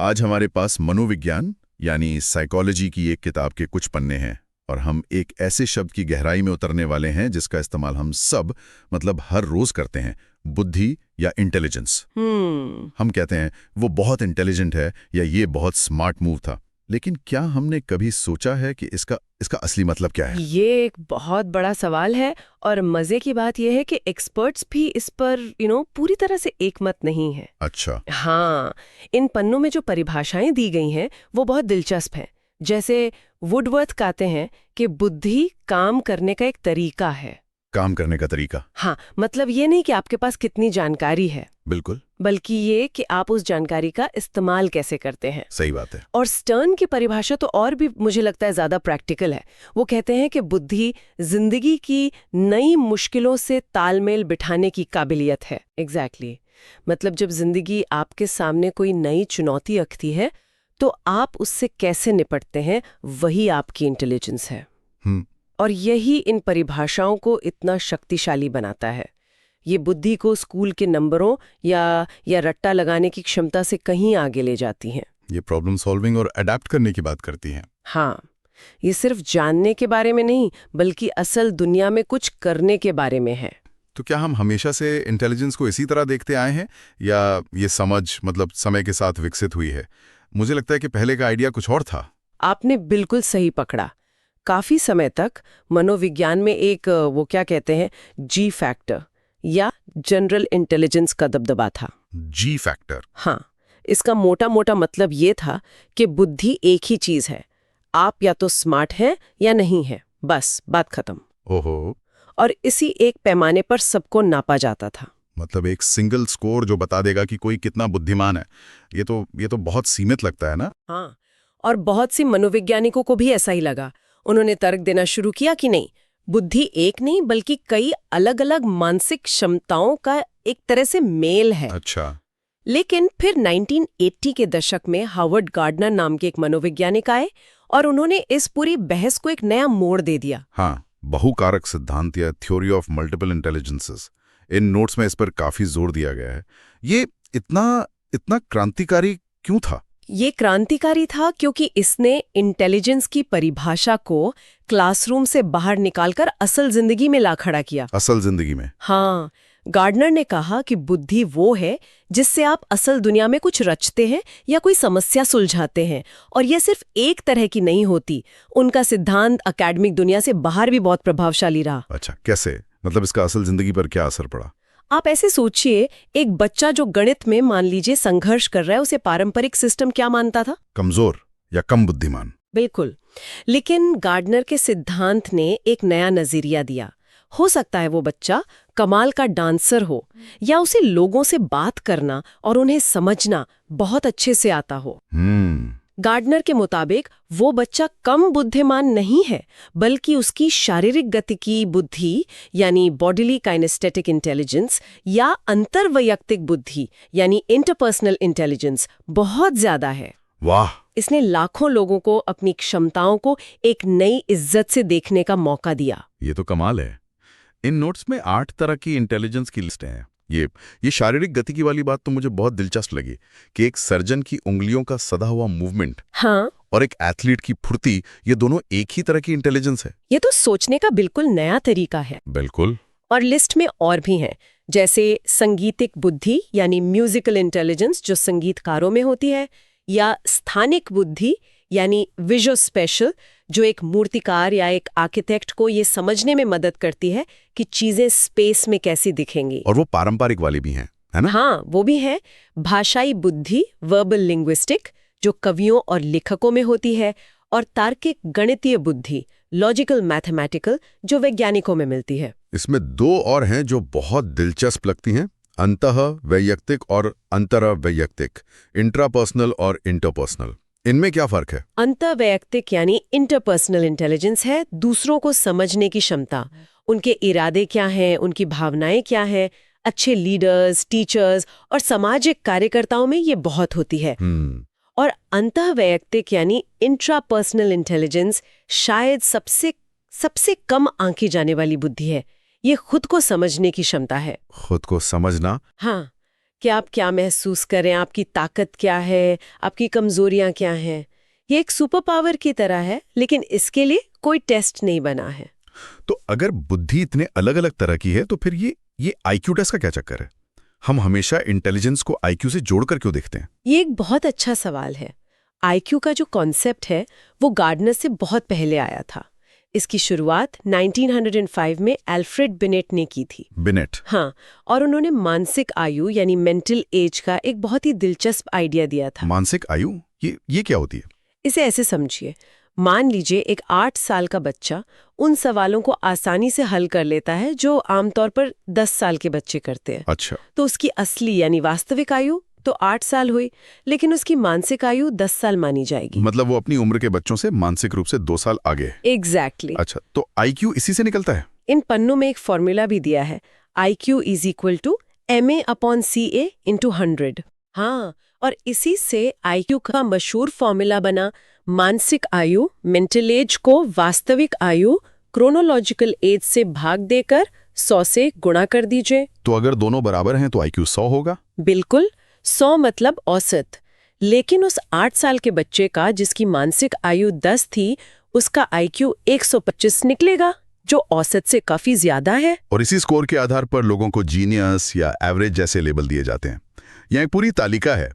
आज हमारे पास मनोविज्ञान यानी साइकोलॉजी की एक किताब के कुछ पन्ने हैं और हम एक ऐसे शब्द की गहराई में उतरने वाले हैं जिसका इस्तेमाल हम सब मतलब हर रोज करते हैं, बुद्धि या इंटेलिजेंस। हम कहते हैं वो बहुत इंटेलिजेंट है या ये बहुत स्मार्ट मूव था, लेकिन क्या हमने कभी सोचा है कि इसका असली मतलब क्या है? ये एक बहुत बड़ा सवाल है और मजे की बात यह है कि एक्सपर्ट्स भी इस पर पूरी तरह से एकमत नहीं है। अच्छा। हाँ, इन पन्नों में जो परिभाषाएं दी गई हैं वो बहुत दिलचस्प हैं। जैसे वुडवर्थ कहते हैं कि बुद्धि काम करने का एक तरीका है। काम करने का तरीका? हाँ, मतलब ये नहीं कि आपके पास कितनी जानकारी है, बिल्कुल, बल्कि ये कि आप उस जानकारी का इस्तेमाल कैसे करते हैं। सही बात है। और स्टर्न की परिभाषा तो और भी मुझे लगता है ज्यादा प्रैक्टिकल है। वो कहते हैं कि बुद्धि जिंदगी की नई मुश्किलों से तालमेल बिठाने की काबिलियत है। एग्जैक्टली मतलब जब जिंदगी आपके सामने कोई नई चुनौती रखती है तो आप उससे कैसे निपटते हैं, वही आपकी इंटेलिजेंस है। और यही इन परिभाषाओं को इतना शक्तिशाली बनाता है। ये बुद्धि को स्कूल के नंबरों या रट्टा लगाने की क्षमता से कहीं आगे ले जाती हैं। ये प्रॉब्लम सॉल्विंग और अडेप्ट करने की बात करती हैं। हाँ, ये सिर्फ जानने के बारे में नहीं बल्कि असल दुनिया में कुछ करने के बारे में है। तो क्या हम हमेशा से इंटेलिजेंस को इसी तरह देखते आए हैं या ये समझ मतलब समय के साथ विकसित हुई है? मुझे लगता है कि पहले का आइडिया कुछ और था। आपने बिल्कुल सही पकड़ा। काफी समय तक मनोविज्ञान में एक वो क्या कहते हैं जी फैक्टर या जनरल इंटेलिजेंस का दबदबा था। जी फैक्टर? हाँ, इसका मोटा मोटा मतलब ये था कि बुद्धि एक ही चीज है, आप या तो स्मार्ट हैं या नहीं है, बस बात खत्म। ओहो। और इसी एक पैमाने पर सबको नापा जाता था। मतलब एक सिंगल स्कोर जो बता देगा कि कोई कितना बुद्धिमान है। ये तो बहुत सीमित लगता है ना? हाँ, और बहुत सी मनोवैज्ञानिकों को भी ऐसा ही लगा। उन्होंने तर्क देना शुरू किया कि नहीं, बुद्धि एक नहीं बल्कि कई अलग अलग मानसिक क्षमताओं का एक तरह से मेल है। अच्छा। लेकिन फिर 1980 के दशक में हार्वर्ड गार्डनर नाम के एक मनोवैज्ञानिक आए और उन्होंने इस पूरी बहस को एक नया मोड़ दे दिया। हाँ, बहुकारक सिद्धांत या theory of multiple intelligences. In notes में इस पर काफी जोर दिया गया है। ये इतना क्रांतिकारी क्यों था? ये क्रांतिकारी था क्योंकि इसने इंटेलिजेंस की परिभाषा को क्लासरूम से बाहर निकालकर असल जिंदगी में ला खड़ा किया। असल जिंदगी में? हाँ, गार्डनर ने कहा कि बुद्धि वो है जिससे आप असल दुनिया में कुछ रचते हैं या कोई समस्या सुलझाते हैं, और ये सिर्फ एक तरह की नहीं होती। उनका सिद्धांत अकेडमिक दुनिया से बाहर भी बहुत प्रभावशाली रहा। अच्छा, कैसे? मतलब इसका असल जिंदगी पर क्या असर पड़ा? आप ऐसे सोचिए, एक बच्चा जो गणित में मान लीजिए संघर्ष कर रहा है, उसे पारंपरिक सिस्टम क्या मानता था? कमजोर या कम बुद्धिमान। बिल्कुल। लेकिन गार्डनर के सिद्धांत ने एक नया नजरिया दिया। हो सकता है वो बच्चा कमाल का डांसर हो या उसे लोगों से बात करना और उन्हें समझना बहुत अच्छे से आता हो। गार्डनर के मुताबिक वो बच्चा कम बुद्धिमान नहीं है, बल्कि उसकी शारीरिक गतिकी बुद्धि यानी बॉडीली काइनेस्थेटिक इंटेलिजेंस या अंतर्वैयक्तिक बुद्धि यानी इंटरपर्सनल इंटेलिजेंस बहुत ज्यादा है। वाह! इसने लाखों लोगों को अपनी क्षमताओं को एक नई इज्जत से देखने का मौका दिया। ये तो कमाल है। इन नोट्स में 8 तरह की इंटेलिजेंस की लिस्ट है। ये शारीरिक गतिकी वाली बात तो मुझे बहुत दिलचस्प लगी कि एक सर्जन की उंगलियों का सदा हुआ मूवमेंट, हाँ, और एक एथलीट की फुर्ती, ये दोनों एक ही तरह की इंटेलिजेंस है। ये तो सोचने का बिल्कुल नया तरीका है। बिल्कुल। और लिस्ट में और भी हैं, जैसे संगीतिक बुद्धि यानी म्यूजिकल इंटेलिजेंस जो संगीतकारों में होती है, या स्थानिक बुद्धि यानी विजुअल स्पेशल जो एक मूर्तिकार या एक आर्किटेक्ट को ये समझने में मदद करती है कि चीजें स्पेस में कैसी दिखेंगी। और वो पारंपरिक वाली भी हैं, है ना? हाँ, वो भी है। भाषाई बुद्धि वर्बल लिंग्विस्टिक जो कवियों और लेखकों में होती है, और तार्किक गणितीय बुद्धि लॉजिकल मैथमेटिकल जो वैज्ञानिकों में मिलती है। इसमें 2 और हैं जो बहुत दिलचस्प लगती हैं, अंतःवैयक्तिक और अंतरवैयक्तिक, इंट्रापर्सनल और इंटरपर्सनल। इनमें क्या फर्क है? अंतर्वैयक्तिक यानी इंटरपर्सनल इंटेलिजेंस है दूसरों को समझने की क्षमता, उनके इरादे क्या हैं, उनकी भावनाएं क्या हैं। अच्छे लीडर्स, टीचर्स और सामाजिक कार्यकर्ताओं में ये बहुत होती है। और अंतःवैयक्तिक यानी इंट्रापर्सनल इंटेलिजेंस शायद सबसे कम आंकी जाने वाली बुद्धि है। ये खुद को समझने की क्षमता है। खुद को समझना? हाँ, कि आप क्या महसूस करें, आपकी ताकत क्या है, आपकी कमजोरियां क्या हैं। ये एक सुपर पावर की तरह है, लेकिन इसके लिए कोई टेस्ट नहीं बना है। तो अगर बुद्धि इतने अलग अलग तरह की है तो फिर ये आईक्यू टेस्ट का क्या चक्कर है? हम हमेशा इंटेलिजेंस को आईक्यू से जोड़कर क्यों देखते हैं? ये एक बहुत अच्छा सवाल है। आईक्यू का जो कॉन्सेप्ट है वो गार्डनर से बहुत पहले आया था। इसकी शुरुआत 1905 में एल्फ्रेड बिनेट ने की थी। बिनेट? हाँ, और उन्होंने मानसिक आयु यानी मेंटल एज का एक बहुत ही दिलचस्प आइडिया दिया था। मानसिक आयु? ये क्या होती है? इसे ऐसे समझिए, मान लीजिए एक 8 साल का बच्चा उन सवालों को आसानी से हल कर लेता है जो आमतौर पर 10 साल के बच्चे करते हैं। अच्छा। तो उसकी असली यानी वास्तविक आयु तो 8 साल हुई, लेकिन उसकी मानसिक आयु 10 साल मानी जाएगी। मतलब वो अपनी उम्र के बच्चों से मानसिक रूप से 2 साल आगे है। एग्जैक्टली। अच्छा, तो आईक्यू इसी से निकलता है? इन पन्नों में एक फॉर्मूला भी दिया है, IQ = MA/CA × 100। हाँ, और इसी से IQ का मशहूर फॉर्मूला बना, मानसिक आयु मेंटल एज को वास्तविक आयु क्रोनोलॉजिकल एज से भाग देकर 100 से गुणा कर दीजिए। तो अगर दोनों बराबर हैं तो आईक्यू 100 होगा? बिल्कुल, 100 मतलब औसत। लेकिन उस 8 साल के बच्चे का जिसकी मानसिक आयु 10 थी, उसका IQ 125 निकलेगा, जो औसत से काफी ज्यादा है। और इसी स्कोर के आधार पर लोगों को जीनियस या एवरेज जैसे लेबल दिए जाते हैं। यहाँ एक पूरी तालिका है।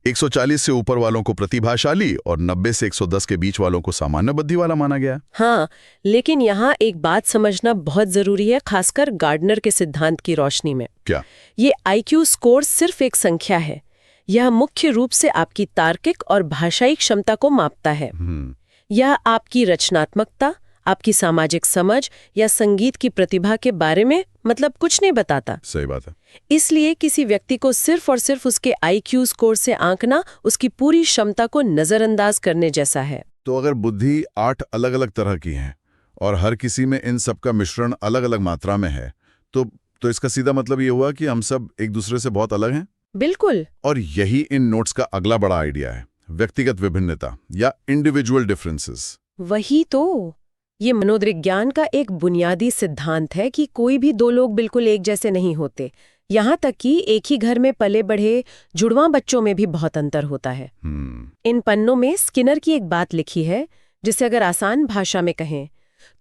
140 से ऊपर वालों को प्रतिभाशाली और 90 से 110 के बीच वालों को सामान्य बुद्धि वाला माना गया। हाँ, लेकिन यहाँ एक बात समझना बहुत जरूरी है, खासकर गार्डनर के सिद्धांत की रोशनी में। क्या? ये IQ स्कोर सिर्फ एक संख्या है। यह मुख्य रूप से आपकी तार्किक और भाषाई क्षमता को मापता है। यह आपकी रचनात्मकता, आपकी सामाजिक समझ या संगीत की प्रतिभा के बारे में मतलब कुछ नहीं बताता। सही बात है। इसलिए किसी व्यक्ति को सिर्फ और सिर्फ उसके IQ स्कोर से आंकना उसकी पूरी क्षमता को नजरअंदाज करने जैसा है। तो अगर बुद्धि 8 अलग अलग तरह की है और हर किसी में इन सब का मिश्रण अलग अलग मात्रा में है, तो इसका सीधा मतलब ये हुआ कि हम सब एक दूसरे से बहुत अलग हैं? बिल्कुल। और यही इन नोट्स का अगला बड़ा आइडिया है, व्यक्तिगत विभिन्नता या इंडिविजुअल डिफरेंसेस। वही तो, ये मनोविज्ञान का एक बुनियादी सिद्धांत है कि कोई भी दो लोग बिल्कुल एक जैसे नहीं होते। यहाँ तक कि एक ही घर में पले बढ़े जुड़वां बच्चों में भी बहुत अंतर होता है। इन पन्नों में स्किनर की एक बात लिखी है, जिसे अगर आसान भाषा में कहें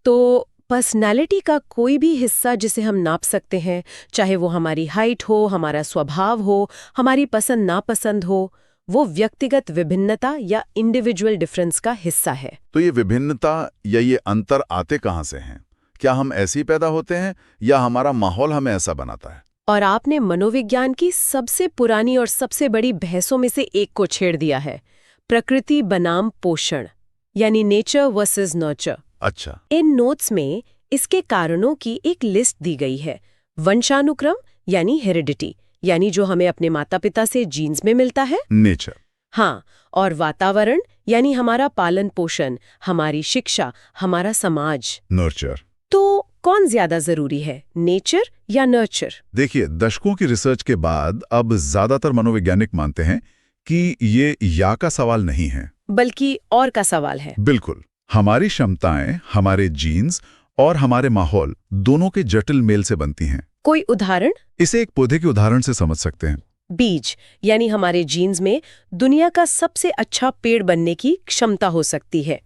तो पर्सनैलिटी का कोई भी हिस्सा जिसे हम नाप सकते हैं, चाहे वो हमारी हाइट हो, हमारा स्वभाव हो, हमारी पसंद नापसंद हो, वो व्यक्तिगत विभिन्नता या इंडिविजुअल डिफरेंस का हिस्सा है। तो ये विभिन्नता या ये अंतर आते कहाँ से हैं? क्या हम ऐसे ही पैदा होते हैं या हमारा माहौल हमें ऐसा बनाता है? और आपने मनोविज्ञान की सबसे पुरानी और सबसे बड़ी बहसों में से एक को छेड़ दिया है, प्रकृति बनाम पोषण, यानी नेचर वर्सेस नर्चर। अच्छा। इन नोट्स में इसके कारणों की एक लिस्ट दी गई है। वंशानुक्रम यानी हेरिडिटी, यानी जो हमें अपने माता पिता से जीन्स में मिलता है, नेचर। हाँ, और वातावरण यानी हमारा पालन पोषण, हमारी शिक्षा, हमारा समाज, नर्चर। तो कौन ज्यादा जरूरी है, नेचर या नर्चर? देखिए, दशकों की रिसर्च के बाद अब ज्यादातर मनोवैज्ञानिक मानते हैं कि ये या का सवाल नहीं है, बल्कि और का सवाल है। बिल्कुल। हमारी क्षमताएं, हमारे जीन्स और हमारे माहौल दोनों के जटिल मेल से बनती हैं। कोई उदाहरण? इसे एक पौधे के उदाहरण से समझ सकते हैं। बीज यानी हमारे जीन्स में दुनिया का सबसे अच्छा पेड़ बनने की क्षमता हो सकती है,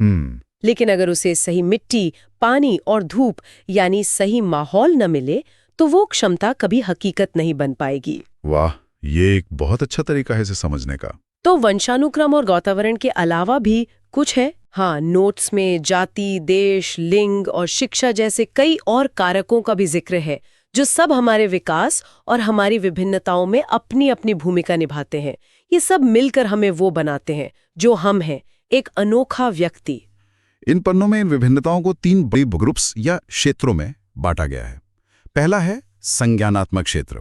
लेकिन अगर उसे सही मिट्टी, पानी और धूप यानी सही माहौल न मिले तो वो क्षमता कभी हकीकत नहीं बन पाएगी। वाह, ये एक बहुत अच्छा तरीका है इसे समझने का। तो वंशानुक्रम और वातावरण के अलावा भी कुछ है। हाँ, नोट्स में जाति, देश, लिंग और शिक्षा जैसे कई और कारकों का भी जिक्र है, जो सब हमारे विकास और हमारी विभिन्नताओं में अपनी अपनी भूमिका निभाते हैं। ये सब मिलकर हमें वो बनाते हैं जो हम हैं, एक अनोखा व्यक्ति। इन पन्नों में इन विभिन्नताओं को 3 बड़ी ग्रुप्स या क्षेत्रों में बांटा गया है। पहला है संज्ञानात्मक क्षेत्र,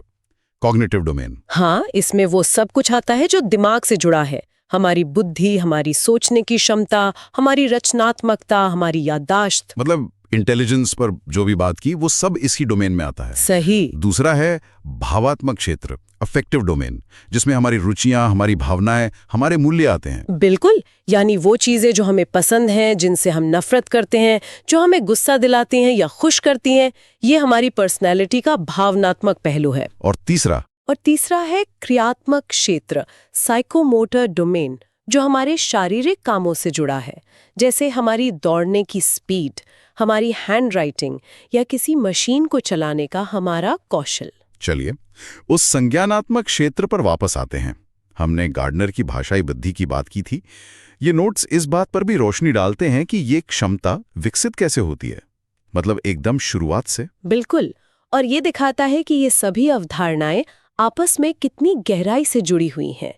कॉग्निटिव डोमेन। हाँ, इसमें वो सब कुछ आता है जो दिमाग से जुड़ा है, हमारी बुद्धि, हमारी सोचने की क्षमता, हमारी रचनात्मकता, हमारी याददाश्त, मतलब इंटेलिजेंस पर जो भी बात की वो सब इसी डोमेन में आता है। सही। दूसरा है भावात्मक क्षेत्र, अफेक्टिव डोमेन, जिसमें हमारी रुचियां, हमारी भावनाएं, हमारे मूल्य आते हैं। बिल्कुल, यानी वो चीजें जो हमें पसंद हैं, जिनसे हम नफरत करते हैं, जो हमें गुस्सा दिलाती हैं या खुश करती हैं, ये हमारी पर्सनैलिटी का भावनात्मक पहलू है। और तीसरा और तीसरा है क्रियात्मक क्षेत्र, साइकोमोटर डोमेन, जो हमारे शारीरिक कामों से जुड़ा है, जैसे हमारी दौड़ने की स्पीड, हमारी हैंडराइटिंग या किसी मशीन को चलाने का हमारा कौशल। चलिए, उस संज्ञानात्मक क्षेत्र पर वापस आते हैं। हमने गार्डनर की भाषाई बुद्धि की बात की थी। ये नोट्स इस बात पर भी रोशनी डालते हैं कि ये क्षमता विकसित कैसे होती है, मतलब एकदम शुरुआत से। बिल्कुल, और ये दिखाता है कि ये सभी अवधारणाएं आपस में कितनी गहराई से जुड़ी हुई हैं।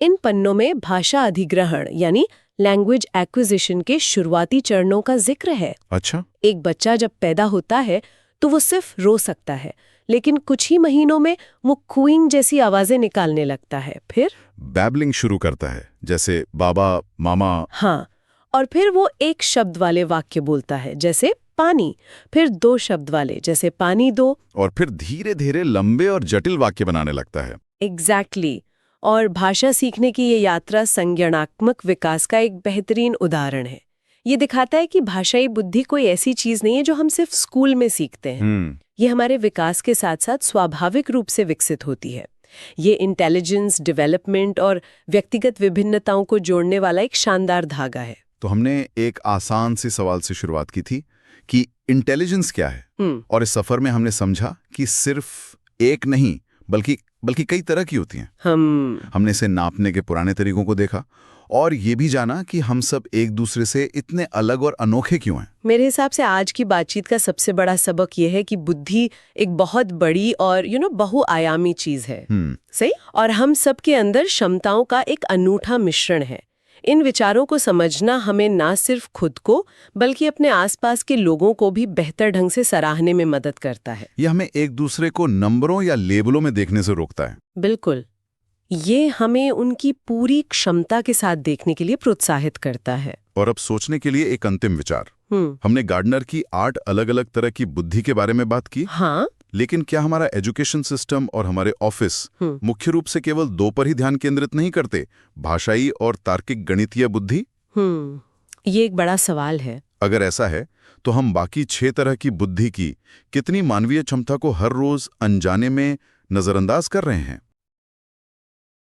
इन पन्नों में भाषा अधिग्रहण यानी लैंग्वेज एक्विजिशन के शुरुआती चरणों का जिक्र है। अच्छा। एक बच्चा जब पैदा होता है तो वो सिर्फ रो सकता है, लेकिन कुछ ही महीनों में वो कूइंग जैसी आवाजें निकालने लगता है। फिर बैबलिंग शुरू करता है, जैसे बाबा, मामा। हाँ, और फिर वो एक शब्द वाले वाक्य बोलता है, जैसे पानी, फिर 2 शब्द वाले, जैसे पानी दो, और फिर धीरे धीरे लंबे और जटिल वाक्य बनाने लगता है। एग्जैक्टली। और भाषा सीखने की ये यात्रा संज्ञानात्मक विकास का एक बेहतरीन उदाहरण है। ये दिखाता है कि भाषाई बुद्धि कोई ऐसी चीज नहीं है जो हम सिर्फ स्कूल में सीखते हैं। ये हमारे विकास के साथ साथ स्वाभाविक रूप से विकसित होती है। ये इंटेलिजेंस, डेवलपमेंट और व्यक्तिगत विभिन्नताओं को जोड़ने वाला एक शानदार धागा है। तो हमने एक आसान से सवाल से शुरुआत की थी कि इंटेलिजेंस क्या है, और इस सफर में हमने समझा कि सिर्फ एक नहीं बल्कि कई तरह की होती हैं। हमने इसे नापने के पुराने तरीकों को देखा और ये भी जाना कि हम सब एक दूसरे से इतने अलग और अनोखे क्यों हैं। मेरे हिसाब से आज की बातचीत का सबसे बड़ा सबक यह है कि बुद्धि एक बहुत बड़ी और बहुआयामी चीज है। सही। और हम सब के अंदर क्षमताओं का एक अनूठा मिश्रण है। इन विचारों को समझना हमें ना सिर्फ खुद को बल्कि अपने आसपास के लोगों को भी बेहतर ढंग से सराहने में मदद करता है। यह हमें एक दूसरे को नंबरों या लेबलों में देखने से रोकता है। बिल्कुल, ये हमें उनकी पूरी क्षमता के साथ देखने के लिए प्रोत्साहित करता है। और अब सोचने के लिए एक अंतिम विचार। हमने गार्डनर की 8 अलग-अलग तरह की बुद्धि के बारे में बात की। हाँ, लेकिन क्या हमारा एजुकेशन सिस्टम और हमारे ऑफिस मुख्य रूप से केवल 2 पर ही ध्यान केंद्रित नहीं करते, भाषाई और तार्किक गणितीय बुद्धि? ये एक बड़ा सवाल है। अगर ऐसा है तो हम बाकी 6 तरह की बुद्धि की कितनी मानवीय क्षमता को हर रोज अनजाने में नजरअंदाज कर रहे हैं?